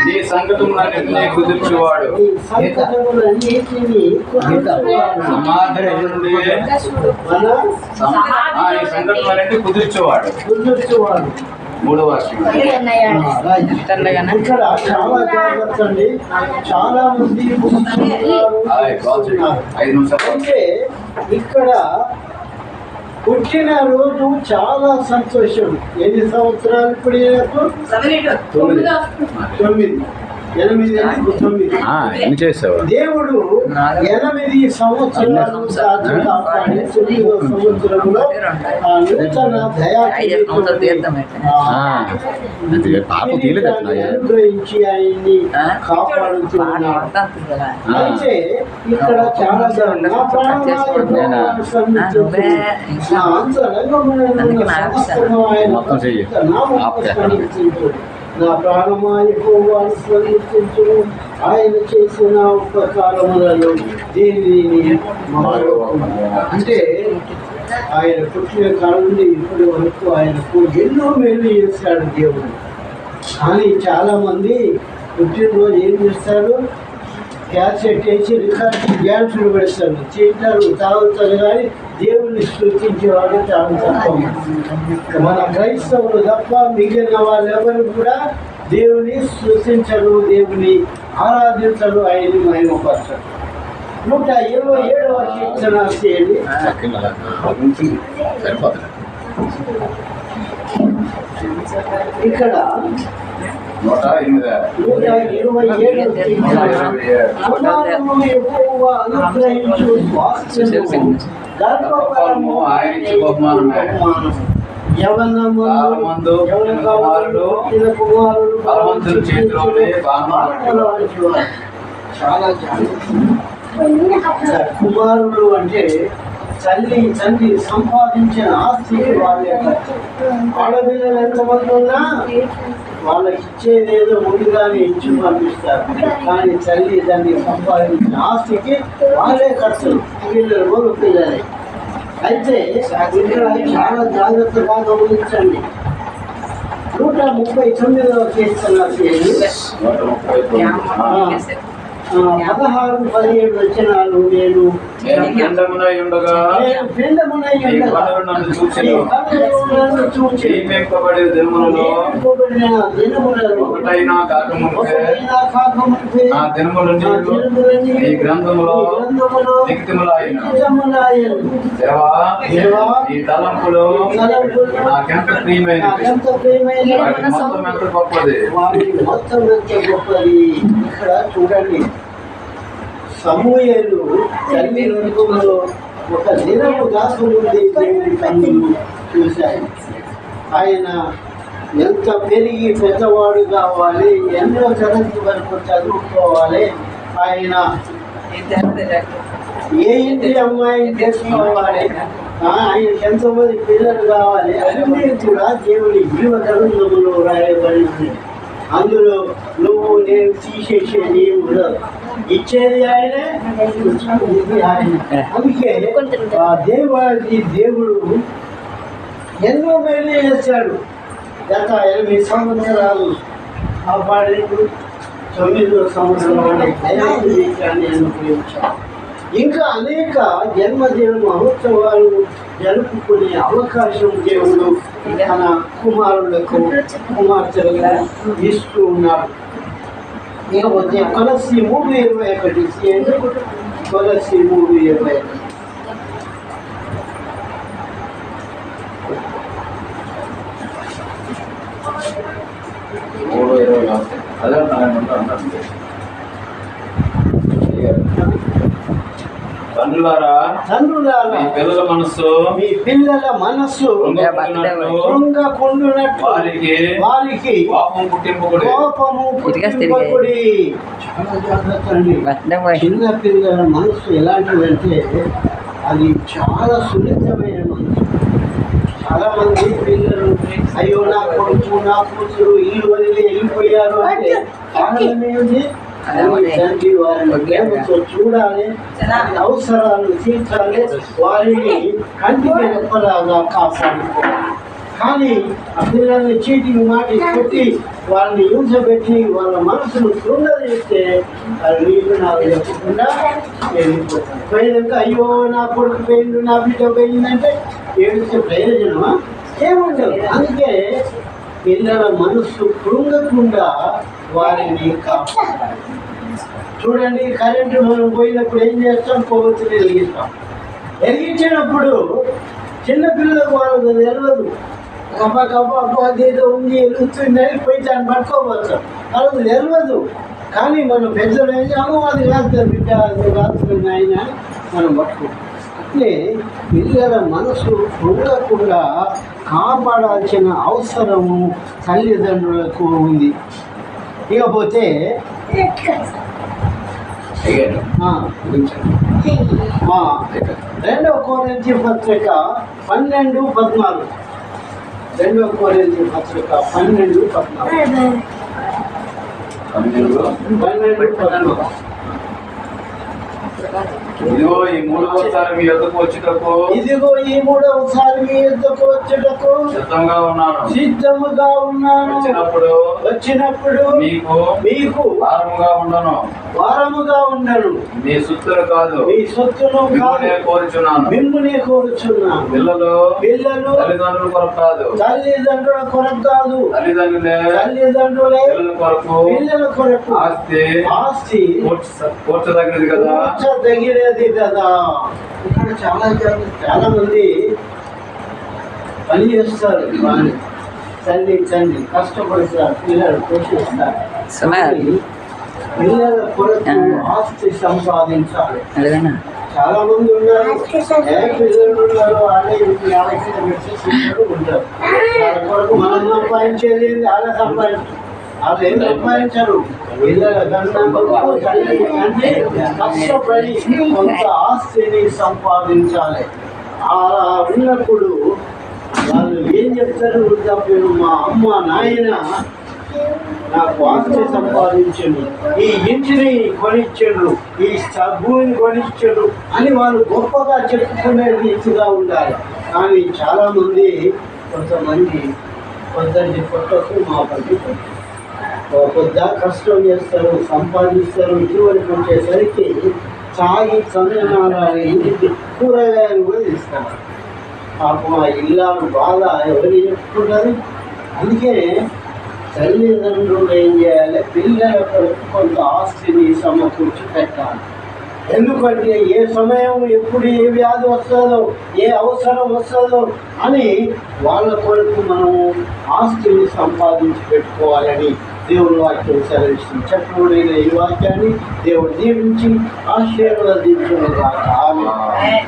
నీ సంకటములన్నిటినీ కుదుర్చువాడు, సమాధానం నుండి నీ సంకటములన్నిటినీ కుదుర్చువాడు. 3వ వాక్యం. ఇక్కడ చాలా జాగ్రత్త అండి. చాలా మంది అంటే ఇక్కడ పుట్టిన రోజు చాలా సంతోషం. ఎన్ని సంవత్సరాలు ఇప్పుడు? 9. 8 చేసావు. దేవుడు 8 సంవత్సరాలు కాపాడి 9వ సంవత్సరంలో నూతన అనుగ్రహించి ఆయన్ని కాపాడుతున్నాడు. అయితే ఇక్కడ చాలా నా ప్రాణమాయకోవాన్ని స్మరించు, ఆయన చేసిన ఉపకారములలో దేనిని అంటే ఆయన పుట్టిన కాలం నుండి ఇప్పటి వరకు ఆయనకు ఎన్నో మేలు చేశాడు దేవుడు. కానీ చాలామంది పుట్టినరోజు ఏం చేస్తారు? క్యాసెట్ వేసి రికార్డు డ్యాన్సులు పెడతారు, తింటారు, తాగుతారు, కానీ దేవుణ్ణి స్తుతించేవాడు చాలా తక్కువ. మన క్రైస్తవులు తప్ప మిగిలిన వాళ్ళు ఎవరు కూడా దేవుని స్తుతించరు, దేవుని ఆరాధించరు, ఆయన్ని మహిమపరచరు. 127వ కీర్తన చేయండి. ఇక్కడ 127 కుమారుడు అంటే తండ్రి సంపాదించిన ఆస్తికి వాళ్ళే. ఆడపిల్లలు ఎంతమంది ఉన్నా వాళ్ళకి ఇచ్చేదేదో ముందుగానే ఇచ్చి పంపిస్తారు, కానీ తల్లి దాన్ని సంపాదించిన ఆస్తికి వాళ్ళే ఖర్చులు, పిల్లలు మగ పిల్లలే. అయితే ఇక్కడ చాలా జాగ్రత్తగా గమనించండి. 139వ కీర్తన 16-17 వచనాలు. నేను పిండమునై ఉండగా ఒకటైనా కాకముందే నా దినములు ఈ గ్రంథములో లిఖితములాయెను. దేవా, ఈ తలంపులు నాకెంత ప్రియమైనది, వాటి మొత్తం ఎంత గొప్పది. ఇక్కడ చూడండి, సమూయేలు తల్లి రంగంలో ఒక దినము దాసులుండి దేవుడి కన్నులు చూశాయి. ఆయన ఎంత పెరిగి పెద్దవాడు కావాలి, ఎన్నో తరగతి వరకు చదువుకోవాలి, ఆయన ఏ ఇంటి అమ్మాయిని చేసుకోవాలి, ఆయనకి ఎంతోమంది పిల్లలు కావాలి, అన్నీ కూడా దేవుడి జీవ గ్రంథములో రాయబడింది. అందులో నువ్వు నేను తీసేసేది ఏమి ఉండదు, ఇచ్చేది ఆయనే, ఆయన. అందుకే దేవుడు ఎన్నో మేలు చేశాడు. గత 8 సంవత్సరాలు కాపాడేందు 9వ సంవత్సరంలో దయాన్ని అనుభవించాడు. ఇంకా అనేక జన్మదిన మహోత్సవాలు జరుపుకునే అవకాశం దేవుడు తన కుమారులకు కుమార్తెలుగా ఇస్తూ ఉన్నాడు. ఇకపోతే కొలస్సీ 3:21 కొలస్సీ 3:21 తండ్రులారా, మీ పిల్లల మనస్సు కృంగకుండునట్లు వారికి కోపము పుట్టింపకుడి. చిన్న పిల్లల మనస్సు ఎలాంటిదంటే అది చాలా సున్నితమైన మనసు. చాలా మంది పిల్లలు అయ్యో నా కొడుకు నా కూతురు ఇల్లు వదిలి వెళ్ళిపోయారు అంటే కారణమేంటి? తండ్రి వారిని ప్రేమతో చూడాలి, అవసరాలు తీర్చాలి, వారిని కంటికి రెప్పలాగా కాపాడుకోవాలి. కానీ ఆ పిల్లల్ని చీటికి మాటి కొట్టి వాళ్ళని హింస పెట్టి వాళ్ళ మనసును కృంగదీస్తే వాళ్ళు నీకు నాకు చెప్పకుండా వెళ్ళిపోతారు. పోయినాక అయ్యో నా కొడుకు పోయిండు, నా బిడ్డ పోయిందంటే ఏడిస్తే ప్రయోజనమా? ఏముండదు. అందుకే పిల్లల మనస్సు కృంగకుండా వారిని కాపాడాలి. చూడండి, కరెంటు మనం పోయినప్పుడు ఏం చేస్తాం? కొవ్వొత్తులు వెలిగిస్తాం. వెలిగించినప్పుడు చిన్నపిల్లలకు వాళ్ళకు తెలియదు. అదేదో ఉంది వెలుగుతుందని పోయి దాన్ని పట్టుకోవచ్చు, వాళ్ళకు తెలియదు. కానీ మనం పెద్దలు ఏం చేయాలో అది కాదు బిడ్డ, అది కాదు ఆయన అని మనం పట్టుకుంటాం. అట్లే పిల్లల మనసు కృంగకుండా కాపాడాల్సిన అవసరము తల్లిదండ్రులకు ఉంది. ఇకపోతే 2 కొరింథీ పత్రిక 12:14. 2 కొరింథీ పత్రిక 12:14. ఇదిగో ఈ మూడవసారి మీ యొద్దకు వచ్చుటకు సిద్ధముగా ఉన్నాను. వచ్చినప్పుడు మీకు వారముగా ఉండను. మీ సొత్తును కాదు, మిమ్మునే కోరుచున్నాను. పిల్లలు తల్లిదండ్రుల కొరకు కాదు, తల్లిదండ్రులే పిల్లల కొరకు ఆస్తి కూర్చదగినది కదా. ఇక్కడ చాలా మంది పని చేస్తారు, తండ్రి కష్టపడతారు, పిల్లలు పోషిస్తారు. పిల్లల కొరకు ఆస్తి సంపాదించాలి. చాలా మంది ఉన్నారు, పిల్లలు ఉన్నారు, ఉంటారు. వాళ్ళ కొరకు మనం సంపాదించేది వాళ్ళ వాళ్ళు ఏం సంపాదించరు. పిల్లల అంటే కష్టపడి కొంత ఆస్తిని సంపాదించాలి. అలా ఉన్నప్పుడు వాళ్ళు ఏం చెప్తారు? వృద్ధాప్యం, మా అమ్మ నాయన నాకు ఆస్తి సంపాదించండు, ఈ ఇంటిని కొనిచ్చాడు, ఈ భూమిని కొనిచ్చాడు అని వాళ్ళు గొప్పగా చెప్పుకునే రీతిగా ఉండాలి. కానీ చాలామంది కొంతమంది పొట్టకు మా పట్టి కొద్ద కష్టం చేస్తారు, సంపాదిస్తారు. ఇటువంటి వచ్చేసరికి తాగి సమయాలని ఇంటికి కూరగాయలు కూడా తీస్తారు. పాపం ఆ ఇల్లాలు బాధ ఎవరు చెప్పుకుంటారు? అందుకే తల్లిదండ్రులు ఏం చేయాలి? పిల్లల కొరకు కొంత ఆస్తిని సమకూర్చి పెట్టాలి. ఎందుకంటే ఏ సమయం ఎప్పుడు ఏ వ్యాధి వస్తుందో, ఏ అవసరం వస్తుందో అని వాళ్ళ కొరకు మనము ఆస్తిని సంపాదించి పెట్టుకోవాలని దేవుని వాక్యం సెలవిస్తుంది. చెప్పబడిన ఈ వాక్యాన్ని దేవుడు దీవించి ఆశీర్వదించును గాక. ఆమేన్.